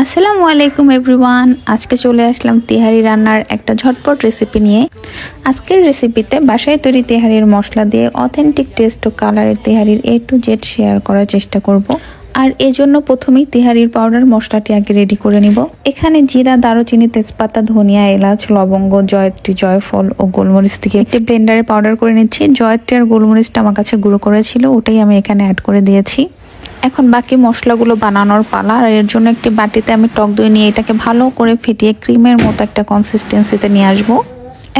আসসালামু আলাইকুম এভরিওয়ান। আজকে চলে আসলাম তেহারি রান্নার একটা ঝটপট রেসিপি নিয়ে। আজকের রেসিপিতে বাসায় তৈরি তেহারির মশলা দিয়ে অথেন্টিক টেস্ট ও কালারের তেহারির A to Z শেয়ার করার চেষ্টা করব। আর এজন্য প্রথমেই তেহারির পাউডার মশলাটি আগে রেডি করে নিব। এখানে জিরা, দারুচিনি, তেজপাতা, ধনিয়া, এলাচ, লবঙ্গ, জয়ত্রী, জয়ফল ও গোলমরিচ থেকে একটি ব্লেন্ডারে পাউডার করে নিচ্ছি। জয়ত্রী আর গোলমরিচটা আমার কাছে গুঁড়ো করেছিল, ওটাই আমি এখানে অ্যাড করে দিয়েছি। এখন বাকি মশলাগুলো বানানোর পালা। আর এর জন্য একটি বাটিতে আমি টক দই নিয়ে এটাকে ভালো করে ফেটিয়ে ক্রিমের মতো একটা কনসিস্টেন্সিতে নিয়ে আসবো।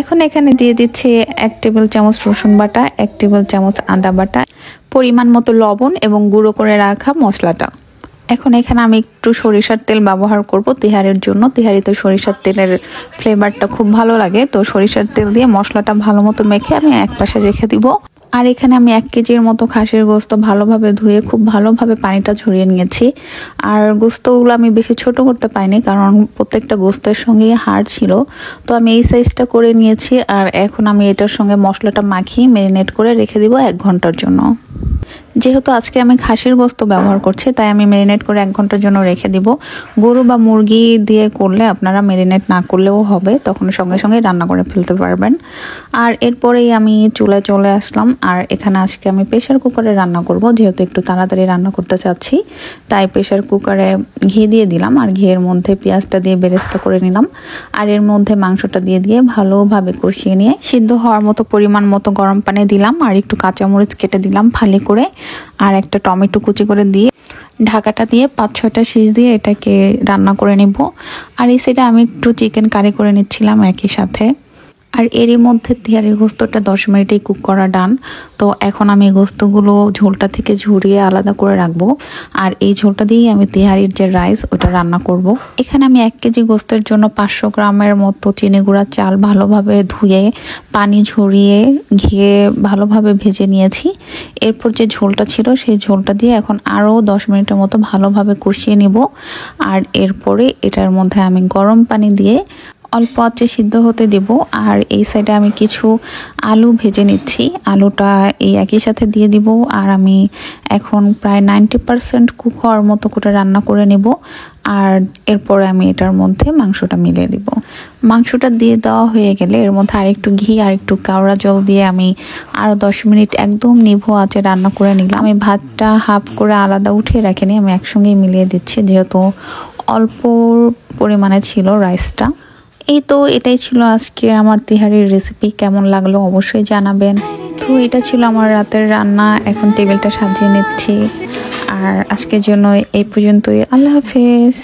এখন এখানে দিয়ে দিচ্ছি 1 টেবিল চামচ রসুন বাটা, 1 টেবিল চামচ আদা বাটা, পরিমাণ মতো লবণ এবং গুঁড়ো করে রাখা মশলাটা। এখন এখানে আমি একটু সরিষার তেল ব্যবহার করব তেহারির জন্য। তেহারিতে সরিষার তেলের ফ্লেভারটা খুব ভালো লাগে, তো সরিষার তেল দিয়ে মশলাটা ভালো মতো মেখে আমি এক পাশে রেখে দিব। আর এখানে আমি 1 কেজির মতো খাসির গোস্ত ভালোভাবে ধুয়ে খুব ভালোভাবে পানিটা ঝরিয়ে নিয়েছি। আর গোস্তগুলো আমি বেশি ছোট করতে পারিনি, কারণ প্রত্যেকটা গোস্তের সঙ্গে হাড় ছিল, তো আমি এই সাইজটা করে নিয়েছি। আর এখন আমি এটার সঙ্গে মশলাটা মাখিয়ে ম্যারিনেট করে রেখে দিব 1 ঘন্টার জন্য। যেহেতু আজকে আমি খাসির গোস্ত ব্যবহার করছি, তাই আমি ম্যারিনেট করে 1 ঘন্টার জন্য রেখে দিব। গরু বা মুরগি দিয়ে করলে আপনারা ম্যারিনেট না করলেও হবে, তখন সঙ্গে সঙ্গে রান্না করে ফেলতে পারবেন। আর এরপরেই আমি চুলায় চলে আসলাম। আর এখানে আজকে আমি প্রেশার কুকারে রান্না করব, যেহেতু একটু তাড়াতাড়ি রান্না করতে চাচ্ছি, তাই প্রেশার কুকারে ঘি দিয়ে দিলাম। আর ঘিয়ের মধ্যে পেঁয়াজটা দিয়ে বেরেস্তা করে নিলাম। আর এর মধ্যে মাংসটা দিয়ে ভালোভাবে কষিয়ে নিয়ে সিদ্ধ হওয়ার মতো পরিমাণ মতো গরম পানি দিলাম। আর একটু কাঁচামরিচ কেটে দিলাম ফালি করে, আর একটা টমেটো কুচি করে দিয়ে ঢাকাটা দিয়ে 5-6টা সিজ দিয়ে এটাকে রান্না করে নিব। আর এই সাইডে আমি একটু চিকেন কারি করে নিচ্ছিলাম একই সাথে। আর এরই মধ্যে তেহারির গোস্তটা 10 মিনিটেই কুক করা ডান। তো এখন আমি গোস্তগুলো ঝোলটা থেকে ঝরিয়ে আলাদা করে রাখবো। আর এই ঝোলটা দিয়েই আমি তেহারির যে রাইস ওটা রান্না করব। এখানে আমি 1 কেজি গোস্তের জন্য 500 গ্রামের মতো চিনি গুঁড়া চাল ভালোভাবে ধুয়ে পানি ঝরিয়ে ঘিয়ে ভালোভাবে ভেজে নিয়েছি। এরপর যে ঝোলটা ছিল সেই ঝোলটা দিয়ে এখন আরও 10 মিনিটের মতো ভালোভাবে কষিয়ে নিব। আর এরপরে এটার মধ্যে আমি গরম পানি দিয়ে অল্প আঁচে সিদ্ধ হতে দেব। আর এই সাইডে আমি কিছু আলু ভেজে নিচ্ছি, আলুটা এই একই সাথে দিয়ে দিব। আর আমি এখন প্রায় 90% কুক হওয়ার মতো করে রান্না করে নেব। আর এরপরে আমি এটার মধ্যে মাংসটা মিলিয়ে দিব। মাংসটা দিয়ে দেওয়া হয়ে গেলে এর মধ্যে আরেকটু ঘি আর একটু কেওড়া জল দিয়ে আমি আরও 10 মিনিট একদম নিভু আঁচে রান্না করে নিলাম। আমি ভাতটা হাফ করে আলাদা উঠিয়ে রাখিনি, আমি একসঙ্গেই মিলিয়ে দিচ্ছি, যেহেতু অল্প পরিমাণে ছিল রাইসটা। এই তো এটাই ছিল আজকে আমার তেহারির রেসিপি। কেমন লাগলো অবশ্যই জানাবেন। তো এটা ছিল আমার রাতের রান্না। এখন টেবিলটা সাজিয়ে নিচ্ছি। আর আজকের জন্য এই পর্যন্তই। আল্লাহ হাফেজ।